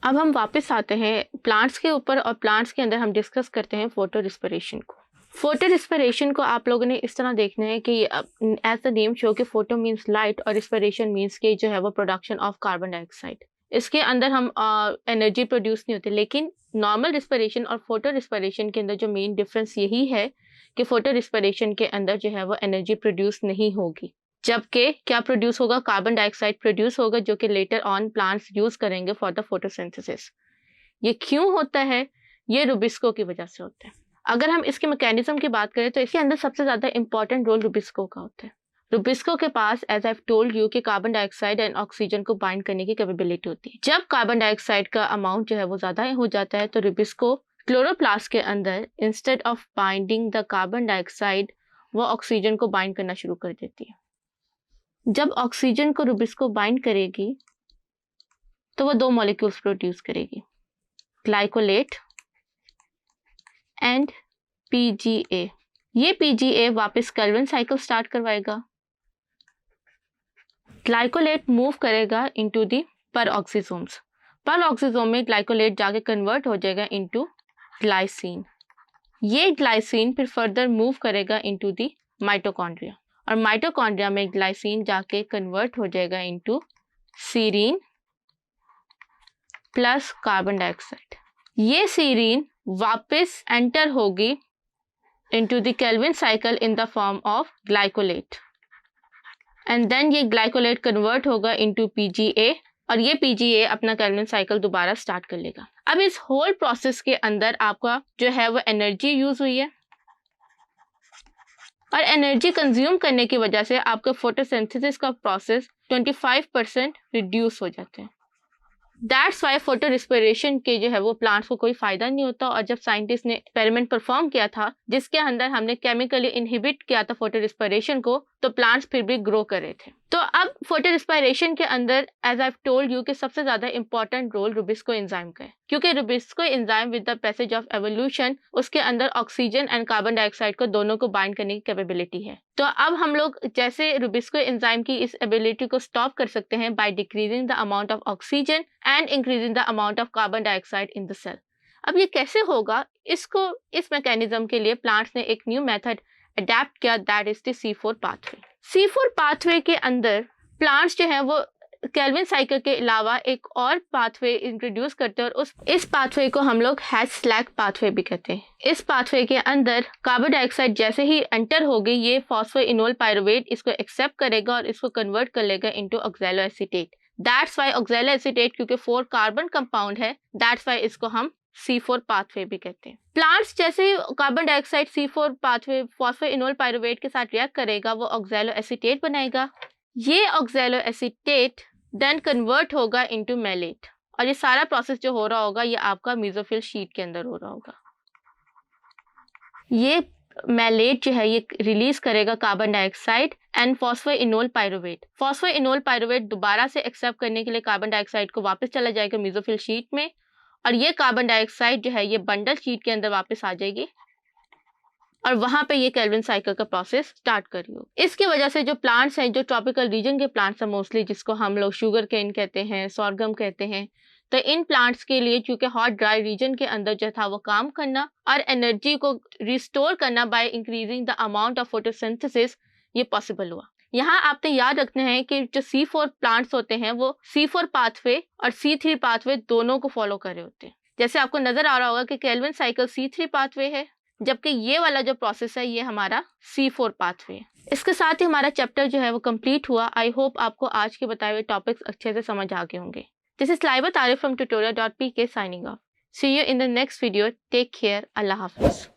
अब हम वापस आते हैं प्लांट्स के ऊपर और प्लांट्स के अंदर हम डिस्कस करते हैं फोटो रिस्पिरेशन को। फोटो रिस्पिरेशन को आप लोगों ने इस तरह देखना है कि एज द नेम शो कि फोटो मीन्स लाइट और रिस्पिरेशन मीन्स कि जो है वो प्रोडक्शन ऑफ कार्बन डाइऑक्साइड। इसके अंदर हम एनर्जी प्रोड्यूस नहीं होती, लेकिन नॉर्मल रिस्पिरेशन और फोटो रिस्पिरेशन के अंदर जो मेन डिफरेंस यही है कि फोटो रिस्पिरेशन के अंदर जो है वो एनर्जी प्रोड्यूस नहीं होगी, जबकि क्या प्रोड्यूस होगा, कार्बन डाइऑक्साइड प्रोड्यूस होगा, जो कि लेटर ऑन प्लांट्स यूज करेंगे फॉर द फोटोसिंथेसिस। ये क्यों होता है? ये रुबिस्को की वजह से होता है। अगर हम इसके मैकेनिज्म की बात करें तो इसके अंदर सबसे ज्यादा इंपॉर्टेंट रोल रुबिस्को का होता है। रुबिस्को के पास, एज आई टोल्ड यू, कि कार्बन डाइऑक्साइड एंड ऑक्सीजन को बाइंड करने की कैपेबिलिटी होती है। जब कार्बन डाइऑक्साइड का अमाउंट जो है वो ज्यादा हो जाता है तो रुबिस्को क्लोरोप्लास्ट के अंदर instead of binding the carbon dioxide वो ऑक्सीजन को बाइंड करना शुरू कर देती है। जब ऑक्सीजन को रुबिस्को बाइंड करेगी तो वो दो मॉलिक्यूल्स प्रोड्यूस करेगी, ग्लाइकोलेट एंड पीजीए। ये पीजीए वापस केल्विन साइकिल स्टार्ट करवाएगा। ग्लाइकोलेट मूव करेगा इनटू दी परऑक्सीसोम्स। परऑक्सीसोम में ग्लाइकोलेट जाके कन्वर्ट हो जाएगा इनटू ग्लाइसिन। ये ग्लाइसिन फिर फर्दर मूव करेगा इनटू दी माइटोकॉन्ड्रिया और माइटोकॉन्ड्रिया में ग्लाइसिन जाके कन्वर्ट हो जाएगा into serine plus carbon dioxide. ये सीरीन वापस एंटर होगी into the Calvin cycle in the form of glycolate and then ये ग्लाइकोलेट कन्वर्ट होगा इनटू पीजीए और ये पीजीए अपना केल्विन साइकिल दोबारा स्टार्ट कर लेगा। अब इस होल प्रोसेस के अंदर आपका जो है वो एनर्जी यूज हुई है और एनर्जी कंज्यूम करने की वजह से आपका फोटोसिंथेसिस का प्रोसेस 25% रिड्यूस हो जाते हैं। दैट्स वाई फोटो रिस्पिरेशन के जो है वो प्लांट्स को कोई फायदा नहीं होता। और जब साइंटिस्ट ने एक्सपेरिमेंट परफॉर्म किया था जिसके अंदर हमने केमिकली इनहिबिट किया था फोटो रिस्पिरेशन को, तो प्लांट्स फिर भी ग्रो कर रहे थे। तो अब फोटो रिस्पिरेशन के अंदर, एज आई टोल्ड यू, कि सबसे ज्यादा इंपॉर्टेंट रोल रुबिस्को एंजाइम का है, क्योंकि Rubisco enzyme with the passage of evolution उसके अंदर ऑक्सीजन एंड कार्बन डाइऑक्साइड को दोनों को बाइंड करने की कैपेबिलिटी है। तो अब हम लोग जैसे रुबिस्को एंजाइम की इस एबिलिटी को स्टॉप कर सकते हैं by decreasing the amount of oxygen and increasing the amount of carbon dioxide in the cell. अब ये कैसे होगा, इस मैकेनिज्म के लिए प्लांट्स ने एक न्यू मेथड अडेप्ट किया, that is the C4 pathway. C4 pathway के अंदर प्लांट्स जो है वो केल्विन साइकिल के अलावा एक और पाथवे इंट्रोड्यूस करते हैं और इस पाथवे को हम लोग हैच-स्लैक पाथवे भी कहते हैं। इस पाथवे के अंदर कार्बन डाइऑक्साइड जैसे ही एंटर होगी, ये फॉस्फोइनोल पायरुवेट इसको एक्सेप्ट करेगा और इसको कन्वर्ट कर लेगा into oxaloacetate. That's why oxaloacetate, क्योंकि 4 कार्बन कंपाउंड है, दैट्स वाई इसको हम C4 पाथवे भी कहते हैं। प्लांट्स जैसे ही carbon dioxide C4 pathway phosphoenol pyruvate के साथ रिएक्ट करेगा, वो ऑक्सैलोएसीटेट बनाएगा। ये ऑक्सैलोएसीटेट देन कन्वर्ट होगा इनटू मैलेट और ये सारा प्रोसेस जो हो रहा होगा ये आपका मेसोफिल शीट के अंदर हो रहा होगा। ये मैलेट जो है ये रिलीज करेगा carbon dioxide and phosphoenol pyruvate. Phosphoenol pyruvate दोबारा से एक्सेप्ट करने के लिए कार्बन डाइऑक्साइड को वापस चला जाएगा मेसोफिल शीट में और ये कार्बन डाइऑक्साइड जो है ये बंडल शीट के अंदर वापस आ जाएगी और वहां पे ये केल्विन साइकिल का प्रोसेस स्टार्ट कर रही हो। इसकी वजह से जो प्लांट्स हैं, जो ट्रॉपिकल रीजन के प्लांट्स हैं मोस्टली, जिसको हम लोग शुगर केन कहते हैं, सॉर्गम कहते हैं, तो इन प्लांट्स के लिए चूंकि हॉट ड्राई रीजन के अंदर जो था वो काम करना और एनर्जी को रिस्टोर करना by increasing the amount of photosynthesis, ये पॉसिबल हुआ। यहाँ आपने याद रखना है कि जो C4 प्लांट्स होते हैं वो C4 पाथवे और C3 पाथवे दोनों को फॉलो कर रहे होते हैं। जैसे आपको नजर आ रहा होगा कि केल्विन साइकिल C3 पाथवे है, जबकि ये वाला जो प्रोसेस है ये हमारा C4 पाथवे है। इसके साथ ही हमारा चैप्टर जो है वो कंप्लीट हुआ। आई होप आपको आज के बताए हुए टॉपिक्स अच्छे से समझ आ गए होंगे। दिस इज लाइबा तारिफ from tutorial.pk signing off. See you in the next video. Take care. Allah Hafiz.